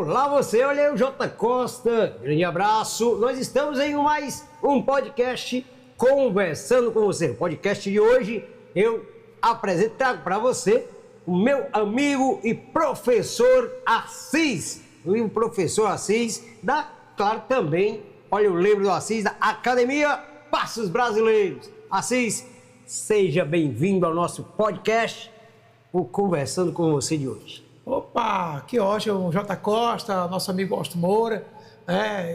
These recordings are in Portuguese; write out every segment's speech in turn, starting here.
Olá você, olha aí o J Costa, grande abraço. Nós estamos em mais um podcast Conversando com você. O podcast de hoje eu apresento, trago para você o meu amigo e professor Assis. O professor Assis, claro, também, olha, eu lembro do Assis, da Academia Passos Brasileiros. Assis, seja bem-vindo ao nosso podcast, o Conversando com você de hoje. Opa, que ótimo, J Costa, nosso amigo Austin Moura,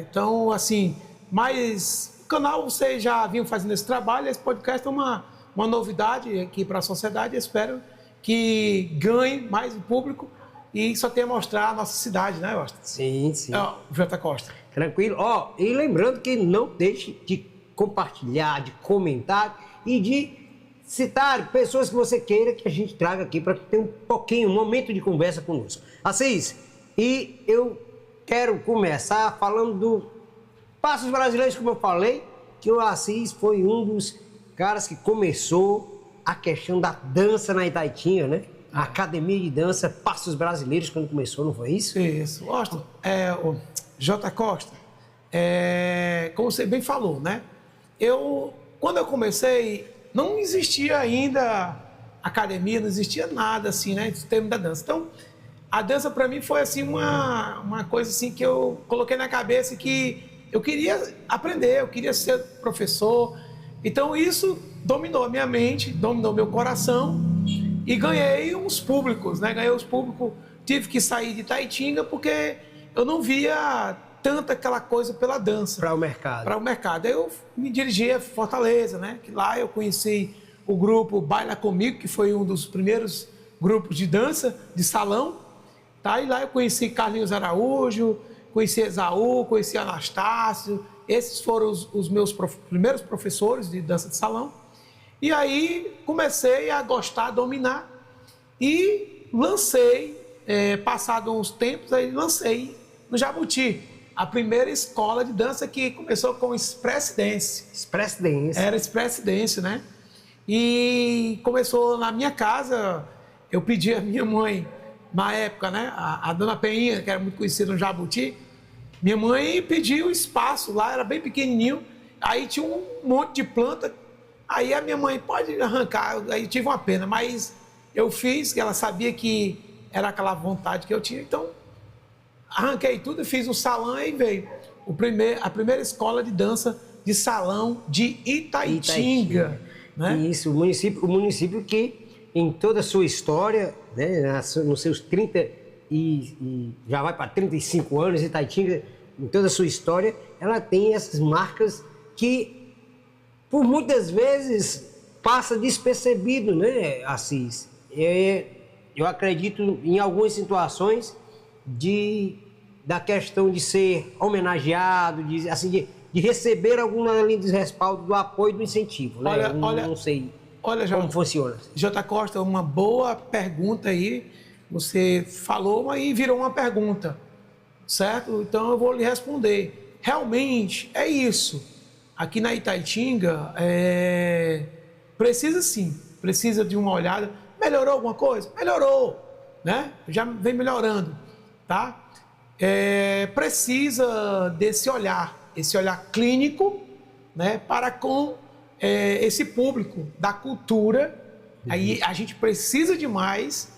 então, assim, mas o canal vocês já vinham fazendo esse trabalho, esse podcast é uma novidade aqui para a sociedade, espero que ganhe mais o público e só tenha a mostrar a nossa cidade, né, Austin? Sim, sim. J Costa. Tranquilo, e lembrando que não deixe de compartilhar, de comentar e de citar pessoas que você queira que a gente traga aqui para ter um momento de conversa conosco. Assis, e eu quero começar falando do Passos Brasileiros, como eu falei, que o Assis foi um dos caras que começou a questão da dança na Itaitinga, né? A Academia de Dança Passos Brasileiros, quando começou, não foi isso? Isso. Austin, o J Costa, como você bem falou, né? Quando eu comecei, não existia ainda academia, não existia nada assim, né, em termos da dança. Então, a dança para mim foi assim uma coisa assim que eu coloquei na cabeça que eu queria aprender, eu queria ser professor. Então, isso dominou a minha mente, dominou meu coração e ganhei uns públicos, né? Ganhei os públicos, tive que sair de Itaitinga porque eu não via tanta aquela coisa pela dança. Para o mercado. Para o mercado. Aí eu me dirigi a Fortaleza, né? Que lá eu conheci o grupo Baila Comigo, que foi um dos primeiros grupos de dança, de salão. Tá? E lá eu conheci Carlinhos Araújo, conheci Esaú, conheci Anastácio. Esses foram os meus primeiros professores de dança de salão. E aí comecei a gostar, a dominar. E lancei, passado uns tempos, aí lancei no Jabuti a primeira escola de dança, que começou com Express Dance. Express Dance. Era Express Dance, né? E começou na minha casa. Eu pedi a minha mãe, na época, né? A dona Peinha, que era muito conhecida no Jabuti, minha mãe pediu espaço lá, era bem pequenininho. Aí tinha um monte de planta. Aí a minha mãe, pode arrancar. Aí tive uma pena, mas eu fiz, que ela sabia que era aquela vontade que eu tinha, então arranquei tudo e fiz um salão e veio a primeira escola de dança de salão de Itaitinga. Né? Isso, o município que em toda a sua história, né, nos seus 30 e já vai para 35 anos, Itaitinga, em toda a sua história, ela tem essas marcas que por muitas vezes passa despercebido, né, Assis? Eu acredito em algumas situações da questão de ser homenageado, de receber alguma linha de respaldo, do apoio, do incentivo, né? Não sei como funciona. J Costa, uma boa pergunta aí, você falou e virou uma pergunta, certo? Então eu vou lhe responder. Realmente é isso. Aqui na Itaitinga, precisa sim, precisa de uma olhada. Melhorou alguma coisa? Melhorou, né? Já vem melhorando, tá? Precisa desse olhar, esse olhar clínico, né, para com esse público da cultura. Aí a gente precisa demais,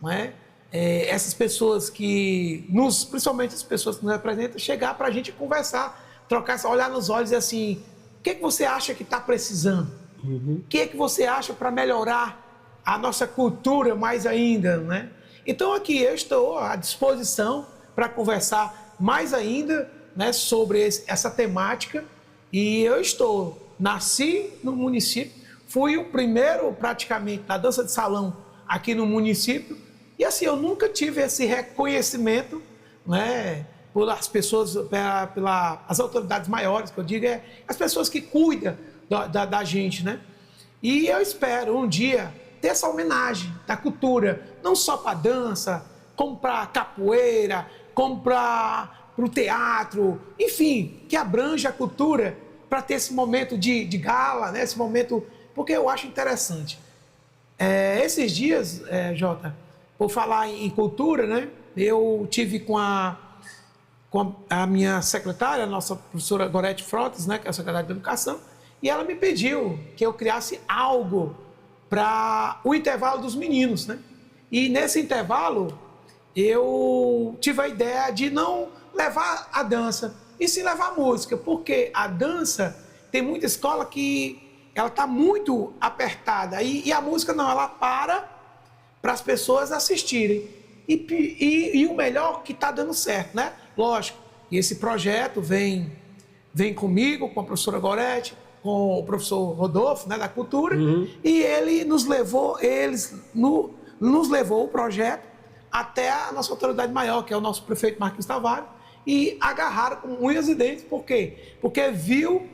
né, essas pessoas principalmente as pessoas que nos representam, chegar para a gente conversar, trocar, olhar nos olhos e assim, o que você acha que está precisando? O que você acha para melhorar a nossa cultura mais ainda, né? Então aqui eu estou à disposição para conversar mais ainda, né, sobre essa temática. E eu nasci no município, fui o primeiro praticamente da dança de salão aqui no município, e assim, eu nunca tive esse reconhecimento, né, pelas pessoas, pelas autoridades maiores, que eu digo, as pessoas que cuidam da gente, né? E eu espero um dia ter essa homenagem da cultura, não só para dança, como para capoeira, como para o teatro, enfim, que abrange a cultura, para ter esse momento de gala, né? Esse momento, porque eu acho interessante. Esses dias, Jota, por falar em cultura, né? Eu tive com a com a minha secretária, a nossa professora Gorete Frotas, né, que é a secretária de Educação, e ela me pediu que eu criasse algo para o intervalo dos meninos, né? E nesse intervalo, eu tive a ideia de não levar a dança, e sim levar a música, porque a dança tem muita escola que ela está muito apertada, e a música não, ela para as pessoas assistirem. E o melhor que está dando certo, né? Lógico, e esse projeto vem comigo, com a professora Gorete, com o professor Rodolfo, né, da Cultura, e ele nos levou o projeto até a nossa autoridade maior, que é o nosso prefeito Marquinhos Tavares, e agarraram com unhas e dentes. Por quê? Porque viu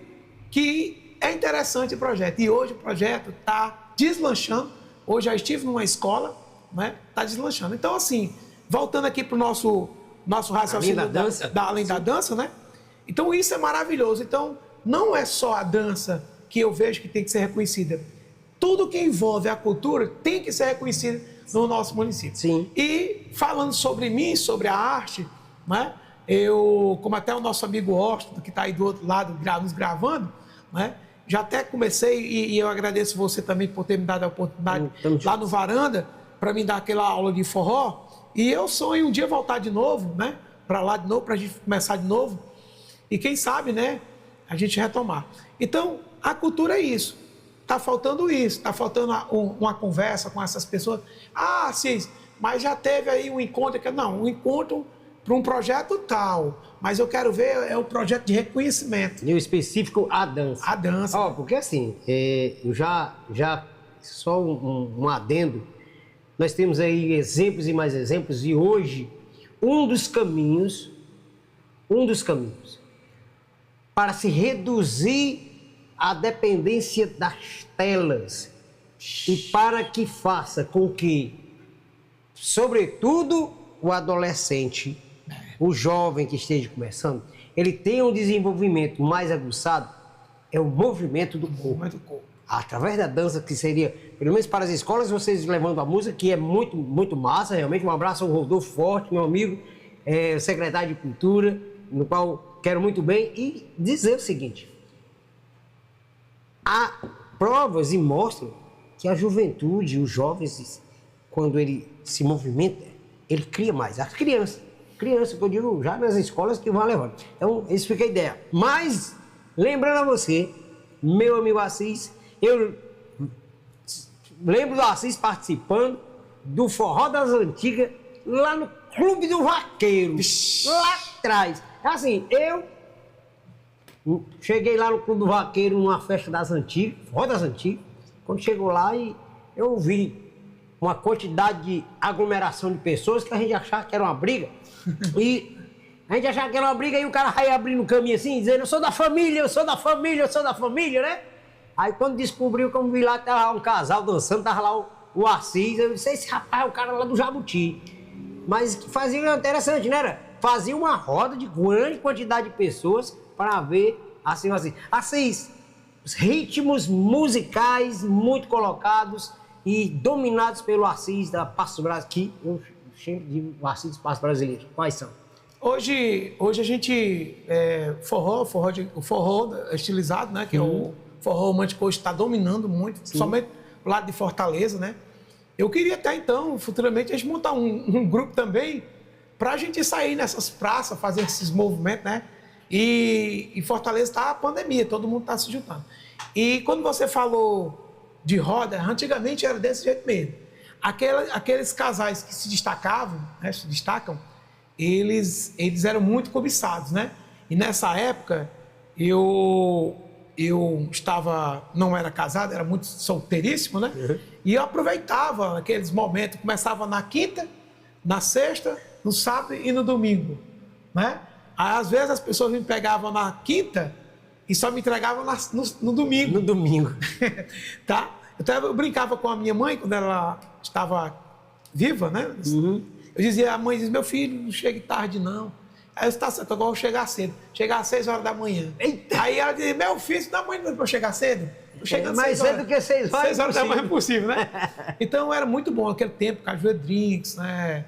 que é interessante o projeto. E hoje o projeto está deslanchando. Hoje já estive numa escola, né? Está deslanchando. Então, assim, voltando aqui para o nosso raciocínio além da dança, né? Então, isso é maravilhoso. Então, não é só a dança que eu vejo que tem que ser reconhecida. Tudo que envolve a cultura tem que ser reconhecido no nosso município. Sim. E falando sobre mim, sobre a arte, né? Eu, como até o nosso amigo Austin, que está aí do outro lado nos gravando, né? Já até comecei, e eu agradeço você também por ter me dado a oportunidade lá no Varanda, para me dar aquela aula de forró. E eu sonho um dia voltar de novo, né? Para lá de novo, para a gente começar de novo. E quem sabe, né? A gente retomar. Então, a cultura é isso. Está faltando isso, está faltando uma conversa com essas pessoas. Ah, Cis, mas já teve aí um encontro. Não, um encontro para um projeto tal, mas eu quero ver o projeto de reconhecimento. E o específico, a dança. A dança. Porque assim, eu já só um adendo, nós temos aí exemplos e mais exemplos, e hoje, um dos caminhos para se reduzir a dependência das telas e para que faça com que, sobretudo, o adolescente, o jovem que esteja começando, ele tenha um desenvolvimento mais aguçado, é o movimento do corpo. Através da dança, que seria, pelo menos para as escolas, vocês levando a música, que é muito, muito massa, realmente. Um abraço ao Rodolfo Forte, meu amigo, secretário de Cultura, no qual quero muito bem, e dizer o seguinte: há provas e mostram que a juventude, os jovens, quando ele se movimenta, ele cria mais. As crianças, que eu digo já nas escolas que vão levando. Então, isso fica a ideia. Mas, lembrando a você, meu amigo Assis, eu lembro do Assis participando do Forró das Antigas, lá no Clube do Vaqueiro, lá atrás. Assim, eu cheguei lá no Clube do Vaqueiro, numa festa das antigas, Forró das Antigas. Quando chegou lá, e eu vi uma quantidade de aglomeração de pessoas que a gente achava que era uma briga. E a gente achava que era uma briga, e o cara ia abrindo o caminho assim, dizendo: eu sou da família, eu sou da família, eu sou da família, né? Aí quando descobriu, como vi lá, tava um casal dançando, tava lá o Assis, eu disse: esse rapaz é o cara lá do Jabuti. Mas que fazia interessante, né? Fazia uma roda de grande quantidade de pessoas para ver assim, Assis, os ritmos musicais muito colocados e dominados pelo Assis da Passo Brasil, que eu chamo de Assis do Passo Brasileiro. Quais são? Hoje a gente, o forró estilizado, né? Que é o forró romântico, hoje está dominando muito, somente o lado de Fortaleza, né? Eu queria até então, futuramente, a gente montar um grupo também para a gente sair nessas praças, fazer esses movimentos, né? E Fortaleza está a pandemia, todo mundo está se juntando. E quando você falou de roda, antigamente era desse jeito mesmo. Aqueles casais que se destacavam, né, se destacam, eles eram muito cobiçados, né? E nessa época, eu não era casado, era muito solteiríssimo, né? E eu aproveitava aqueles momentos, começava na quinta, na sexta, no sábado e no domingo, né? Aí, às vezes as pessoas me pegavam na quinta e só me entregavam no domingo. No domingo. Tá? Então eu brincava com a minha mãe quando ela estava viva, né? Eu dizia, a mãe dizia: meu filho, não chegue tarde não. Aí eu disse: tá certo, agora eu vou chegar cedo. Chegar às 6 horas da manhã. Eita. Aí ela dizia: meu filho, você dá mãe para eu chegar cedo? Mais cedo que 6 horas. 6 horas da manhã é possível, né? Então era muito bom aquele tempo, cajueiro drinks, né?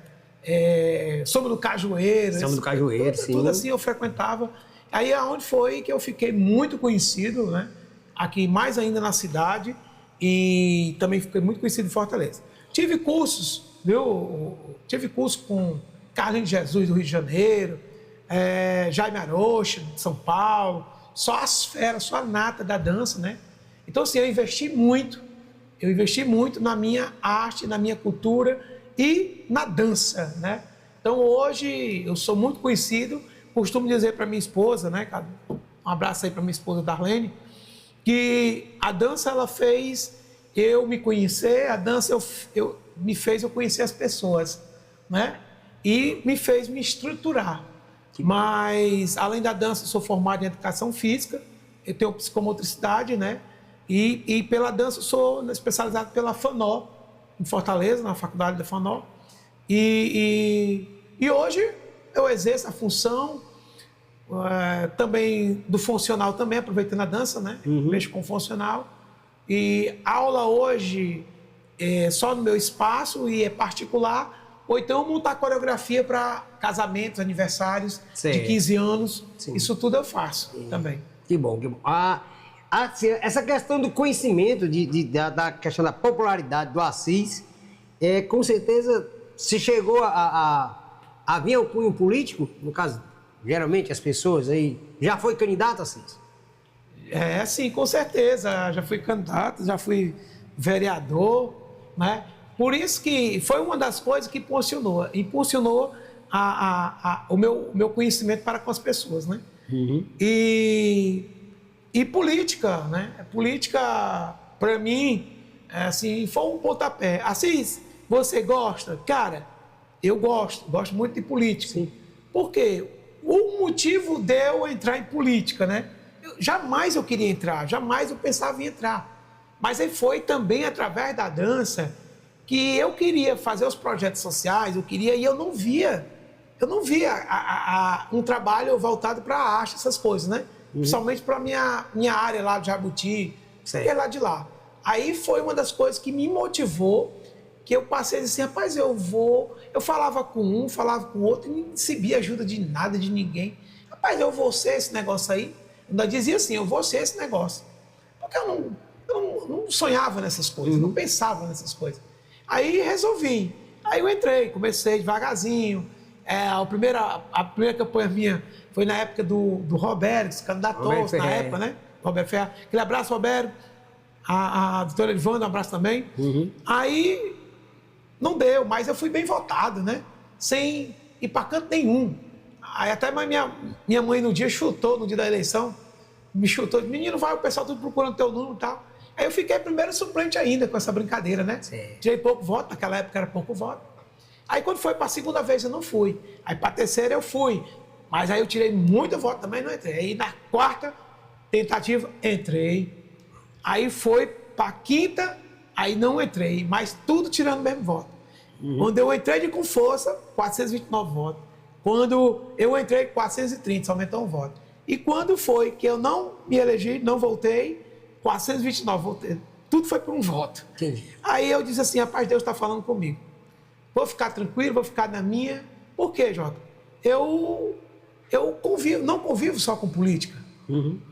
Samba do Cajueiro. Samba do Cajueiro, sim. Tudo assim eu frequentava. Aí aonde foi que eu fiquei muito conhecido, né? Aqui mais ainda na cidade e também fiquei muito conhecido em Fortaleza. Tive cursos, viu? Tive curso com Carlinhos Jesus do Rio de Janeiro, Jaime Arocha de São Paulo, só as feras, só a nata da dança, né? Então assim, eu investi muito na minha arte, na minha cultura e na dança, né? Então hoje eu sou muito conhecido, costumo dizer para minha esposa, né, cara? Um abraço aí para minha esposa Darlene, que a dança ela fez eu me conhecer, a dança me fez eu conhecer as pessoas, né? E me fez me estruturar. Mas além da dança, eu sou formado em educação física, eu tenho psicomotricidade, né? E pela dança eu sou especializado pela FANO, em Fortaleza, na faculdade da FANO. E hoje eu exerço a função também do funcional, também aproveitando a dança, né? Mexo com funcional. E aula hoje é só no meu espaço e é particular, ou então montar coreografia para casamentos, aniversários de 15 anos. Sim. Isso tudo eu faço também. Que bom, que bom. Essa questão do conhecimento, da questão da popularidade do Assis, com certeza, se chegou a vir ao cunho político, no caso, geralmente as pessoas aí, já foi candidato, Assis? Sim, com certeza. Já fui candidato, já fui vereador, né? Por isso que foi uma das coisas que impulsionou o meu conhecimento para com as pessoas, né? E política, né? Política, para mim, assim, foi um pontapé. Assis, você gosta? Cara, eu gosto muito de política. Sim. Por quê? O motivo de eu entrar em política, né? Jamais eu queria entrar, jamais eu pensava em entrar. Mas aí foi também através da dança que eu queria fazer os projetos sociais, e eu não via um trabalho voltado para a arte, essas coisas, né? Principalmente para a minha área lá de Jabuti, que é lá de lá. Aí foi uma das coisas que me motivou, que eu passei a dizer assim, rapaz, eu falava com um, falava com o outro, e não recebia ajuda de nada, de ninguém. Rapaz, eu vou ser esse negócio aí. Eu ainda dizia assim, eu vou ser esse negócio. Porque eu não sonhava nessas coisas, não pensava nessas coisas. Aí resolvi. Aí eu entrei, comecei devagarzinho. A primeira campanha minha foi na época do Roberto, que se candidatou na época, né? Roberto Ferreira. Aquele abraço, Roberto. A doutora Elivanda, um abraço também. Aí não deu, mas eu fui bem votado, né? Sem ir para canto nenhum. Aí até minha mãe no dia da eleição, me chutou, menino, vai o pessoal tudo procurando teu número e tal. Aí eu fiquei primeiro suplente ainda com essa brincadeira, né? Sim. Tirei pouco voto, naquela época era pouco voto. Aí quando foi para a segunda vez eu não fui. Aí para a terceira eu fui. Mas aí eu tirei muito voto também, não entrei. Aí na quarta tentativa, entrei. Aí foi para a quinta, aí não entrei. Mas tudo tirando o mesmo voto. Quando eu entrei com força, 429 votos. Quando eu entrei, 430, só aumentou um voto. E quando foi que eu não me elegi, não voltei, 429 voltei. Tudo foi por um voto. Entendi. Aí eu disse assim, rapaz, Deus está falando comigo. Vou ficar tranquilo, vou ficar na minha. Por quê, Jota? Eu não convivo só com política.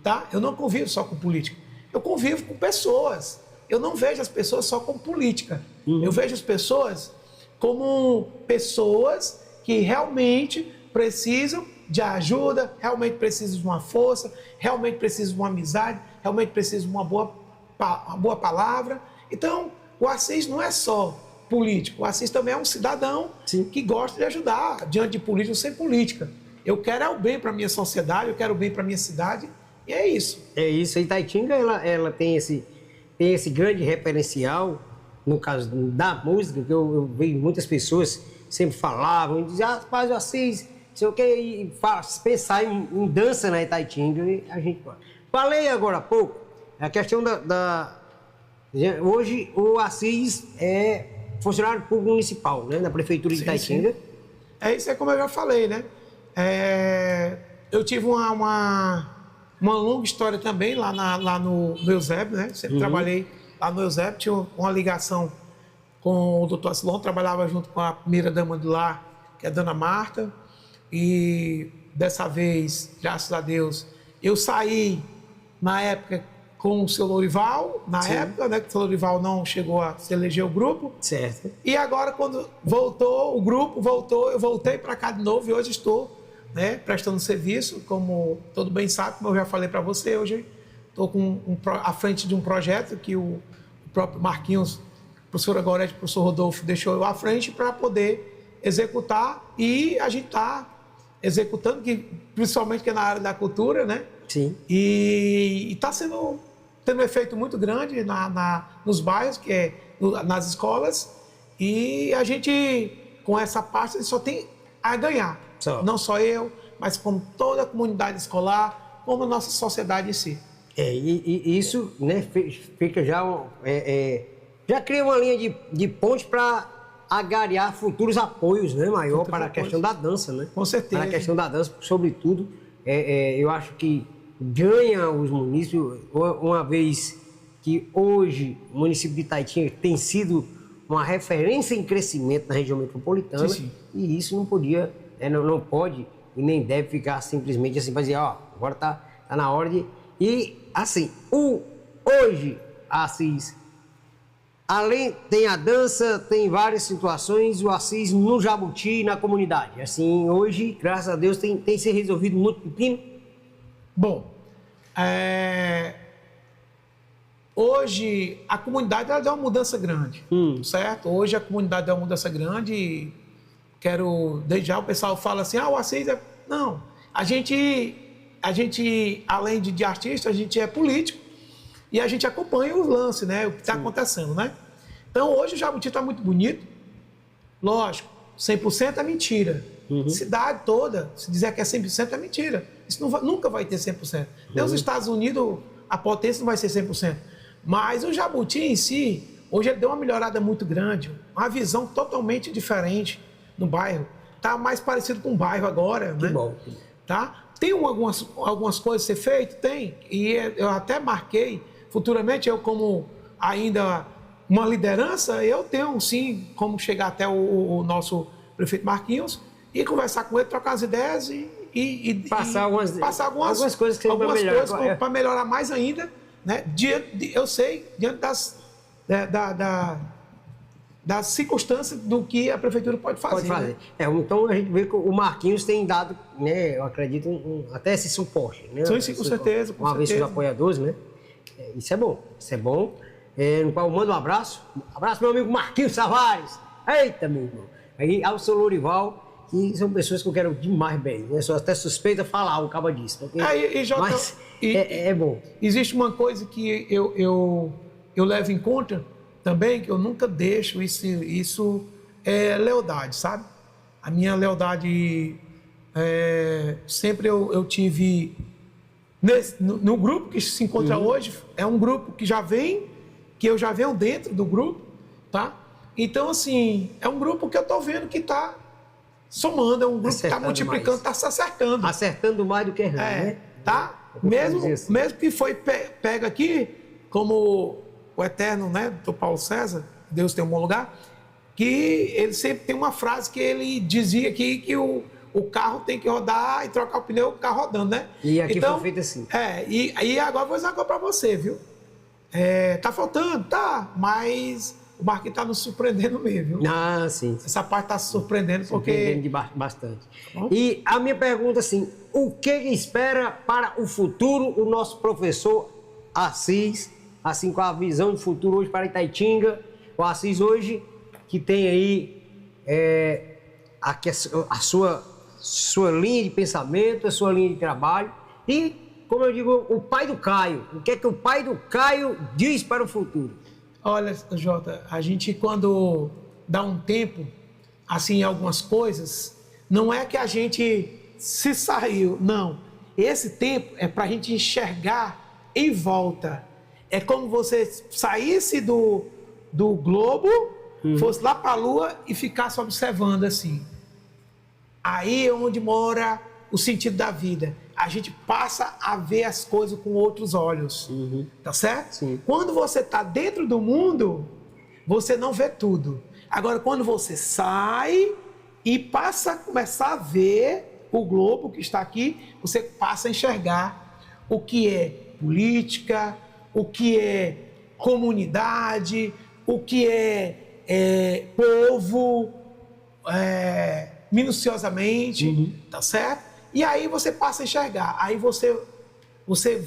Tá? Eu não convivo só com política. Eu convivo com pessoas. Eu não vejo as pessoas só como política. Eu vejo as pessoas como pessoas que realmente precisam de ajuda, realmente precisam de uma força, realmente precisam de uma amizade, realmente precisam de uma boa palavra. Então, o Assis não é só político, o Assis também é um cidadão que gosta de ajudar diante de política sem política. Eu quero o bem para a minha sociedade, eu quero o bem para a minha cidade, e é isso. É isso, a Itaitinga ela tem esse grande referencial, no caso da música, que eu vejo muitas pessoas sempre falavam, diziam, rapaz, o Assis, sei o que, e pensar em dança na Itaitinga, e a gente pode. Falei agora há pouco, a questão hoje o Assis é funcionário público municipal, né, na prefeitura de Itaitinga. Isso é como eu já falei, né? Eu tive uma longa história também lá no Eusébio, né? Sempre trabalhei lá no Eusébio, tinha uma ligação com o doutor Asilon, trabalhava junto com a primeira dama de lá, que é a Dona Marta. E dessa vez, graças a Deus, eu saí na época com o seu Lorival, né, que o seu Lorival não chegou a se eleger o grupo. Certo. E agora, quando voltou, o grupo voltou, eu voltei para cá de novo e hoje estou, né, prestando serviço, como todo bem sabe, como eu já falei para você, hoje estou à frente de um projeto que o próprio Marquinhos, o professor Gorete, o professor Rodolfo deixou eu à frente para poder executar, e a gente está executando, principalmente que é na área da cultura, né? Sim. E está tendo um efeito muito grande nos bairros, nas escolas, e a gente, com essa parte, só tem a ganhar. Não só eu, mas como toda a comunidade escolar, como a nossa sociedade em si. E isso, né, fica já cria uma linha de ponte para agariar futuros apoios, né, maior para a questão da dança, né? Com certeza. Para a questão da dança, sobretudo, eu acho que ganha os municípios, uma vez que hoje o município de Itaitinga tem sido uma referência em crescimento na região metropolitana, sim. E isso não podia, não pode e nem deve ficar simplesmente assim, para dizer, agora tá na hora de... E, assim, hoje, Assis, além, tem a dança, tem várias situações, o Assis no Jabuti, na comunidade. Assim, hoje, graças a Deus, tem se resolvido muito pepino. Bom, hoje a comunidade ela deu uma mudança grande, certo? Hoje a comunidade deu uma mudança grande e desde já o pessoal fala assim, o Assis é... Não, a gente, além de artista, a gente é político e a gente acompanha os lances, né? O que está acontecendo, né? Então, hoje o Jabuti está muito bonito. Lógico, 100% é mentira. Cidade toda, se dizer que é 100% é mentira. Isso nunca vai ter 100%. Nem os Estados Unidos, a potência não vai ser 100%. Mas o Jabuti em si, hoje ele deu uma melhorada muito grande. Uma visão totalmente diferente no bairro. Está mais parecido com um bairro agora, né? Que bom. Tá? Tem algumas coisas a ser feitas? Tem. E eu até marquei, futuramente, eu como ainda uma liderança, eu tenho sim como chegar até o nosso prefeito Marquinhos e conversar com ele, trocar as ideias e passar algumas coisas para melhorar mais ainda, né? Eu sei, diante das circunstâncias do que a prefeitura pode fazer. Né? Então a gente vê que o Marquinhos tem dado, né, eu acredito, até esse suporte. Né? Sim, com certeza. Uma vez os apoiadores, né? Isso é bom, no qual eu mando um abraço. Abraço, meu amigo Marquinhos Tavares. Eita, meu irmão. Aí ao seu Lorival, que são pessoas que eu quero demais bem. Né? Sou até suspeita de falar o cabo disso. Porque... Mas é bom. Existe uma coisa que eu levo em conta também, que eu nunca deixo, isso é lealdade, sabe? A minha lealdade, sempre eu tive... No grupo que se encontra hoje, é um grupo que eu já venho dentro do grupo, tá? Então, assim, é um grupo que eu tô vendo que tá somando, é um grupo que tá multiplicando, está se acertando. Acertando mais do que errando, né? Tá? Mesmo que foi pega aqui, como o eterno, né, do Paulo César, Deus tem um bom lugar, que ele sempre tem uma frase que ele dizia aqui, que o carro tem que rodar e trocar o pneu, o carro rodando, né? E aqui foi feito assim. E agora eu vou dizer uma coisa para você, viu? Tá faltando, mas o Marquinhos tá nos surpreendendo mesmo, viu? Sim. Essa parte tá se surpreendendo porque... Surpreendendo bastante. E a minha pergunta, assim, o que espera para o futuro o nosso professor Assis, assim, com a visão de futuro hoje para Itaitinga, o Assis hoje, que tem aí aqui a sua linha de pensamento, a sua linha de trabalho e, como eu digo, o pai do Caio. O que é que o pai do Caio diz para o futuro? Olha, Jota, a gente quando dá um tempo, assim, em algumas coisas, não é que a gente se saiu, não. Esse tempo é para a gente enxergar em volta. É como você saísse do globo, fosse lá para a Lua e ficasse observando assim. Aí é onde mora o sentido da vida. A gente passa a ver as coisas com outros olhos. Tá certo? Sim. Quando você está dentro do mundo, você não vê tudo. Agora, quando você sai e passa a começar a ver o globo que está aqui, você passa a enxergar o que é política, o que é comunidade, o que é povo, minuciosamente, tá certo? E aí você passa a enxergar, aí você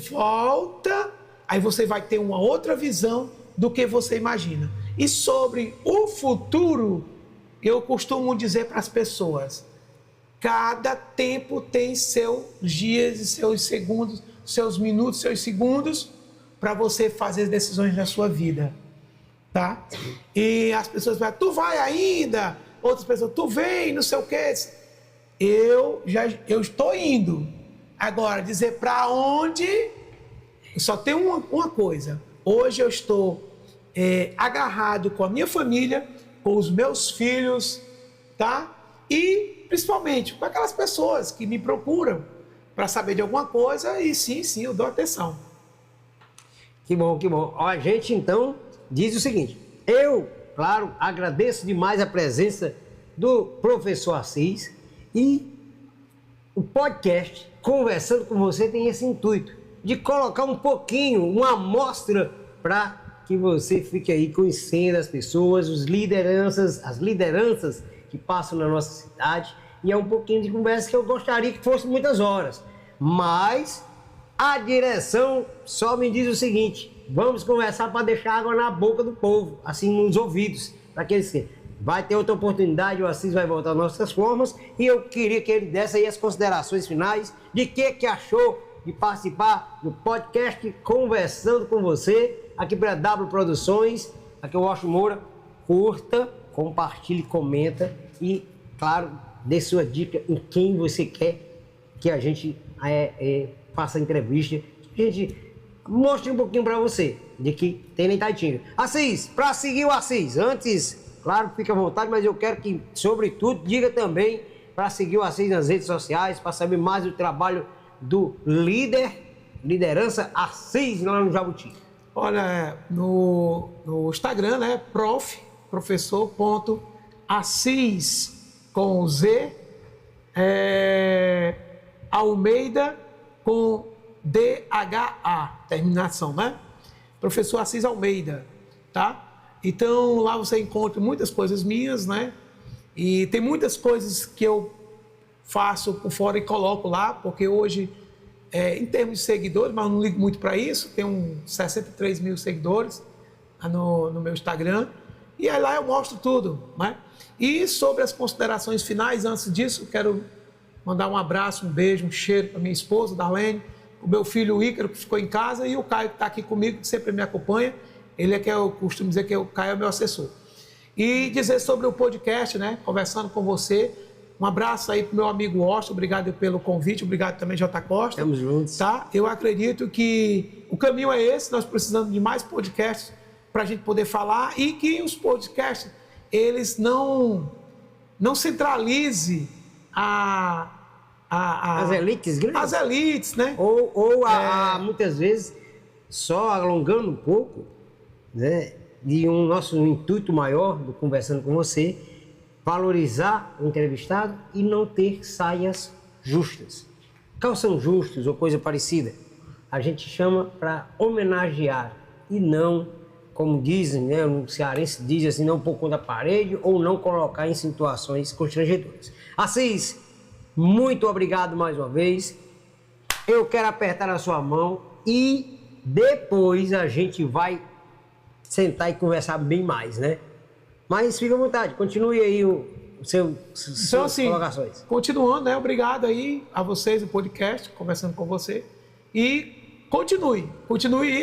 volta, aí você vai ter uma outra visão do que você imagina. E sobre o futuro, eu costumo dizer para as pessoas, cada tempo tem seus dias e seus segundos, seus minutos, seus segundos, para você fazer as decisões da sua vida, tá? E as pessoas falam, tu vai ainda? Outras pessoas, tu vem, não sei o quê. Eu estou indo. Agora, dizer para onde, só tem uma coisa. Hoje eu estou agarrado com a minha família, com os meus filhos, tá? E, principalmente, com aquelas pessoas que me procuram para saber de alguma coisa e sim, eu dou atenção. Que bom, que bom. Ó, a gente, então, diz o seguinte, eu, claro, agradeço demais a presença do professor Assis e o podcast Conversando com Você tem esse intuito de colocar um pouquinho, uma amostra para que você fique aí conhecendo as pessoas, as lideranças que passam na nossa cidade. E é um pouquinho de conversa que eu gostaria que fosse muitas horas. Mas a direção só me diz o seguinte, vamos conversar para deixar água na boca do povo, assim nos ouvidos, para que eles vai ter outra oportunidade, o Assis vai voltar às nossas formas e eu queria que ele desse aí as considerações finais de que achou de participar do podcast Conversando com Você, aqui para W Produções, aqui é o Washington Moura. Curta, compartilhe, comenta e, claro, dê sua dica em quem você quer que a gente faça a entrevista, que a gente mostre um pouquinho para você de que tem na Itaitinga. Assis, para seguir o Assis, antes, claro, fica à vontade, mas eu quero que, sobretudo, diga também para seguir o Assis nas redes sociais, para saber mais do trabalho do liderança Assis lá no Jabuti. Olha, no Instagram, né, professor.assis com Z, Almeida com DHA, terminação, né? Professor Assis Almeida, tá? Então, lá você encontra muitas coisas minhas, né? E tem muitas coisas que eu faço por fora e coloco lá, porque hoje, em termos de seguidores, mas não ligo muito para isso, tem uns 63 mil seguidores no meu Instagram, e aí lá eu mostro tudo, né? E sobre as considerações finais, antes disso, eu quero mandar um abraço, um beijo, um cheiro para minha esposa, Darlene, o meu filho Ícaro, que ficou em casa, e o Caio, que está aqui comigo, que sempre me acompanha. Ele é que eu costumo dizer que o Caio é meu assessor. E dizer sobre o podcast, né? Conversando com você. Um abraço aí pro meu amigo Washington, obrigado pelo convite, obrigado também, J. Costa. Estamos juntos. Tá? Eu acredito que o caminho é esse, nós precisamos de mais podcasts para a gente poder falar e que os podcasts, eles não centralize as elites grandes. As elites, né? Ou muitas vezes, só alongando um pouco, né, de um nosso intuito maior do Conversando com Você, valorizar o entrevistado e não ter saias justas. Calção justos ou coisa parecida, a gente chama para homenagear e não, como dizem, né, o cearense diz assim, não pôr contra a parede ou não colocar em situações constrangedoras. Assis, muito obrigado mais uma vez. Eu quero apertar a sua mão e depois a gente vai sentar e conversar bem mais, né? Mas fica à vontade, continue aí suas colocações. Continuando, né? Obrigado aí a vocês, o podcast, Conversando com Você. E continue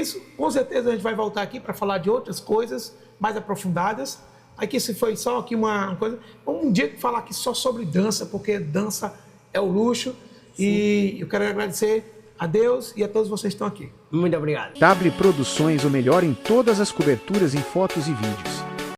isso. Com certeza a gente vai voltar aqui para falar de outras coisas mais aprofundadas. Aqui se foi só aqui uma coisa. Um dia falar aqui só sobre dança, porque dança é o luxo. Sim. E eu quero agradecer a Deus e a todos vocês que estão aqui. Muito obrigado. W Produções, o melhor em todas as coberturas em fotos e vídeos.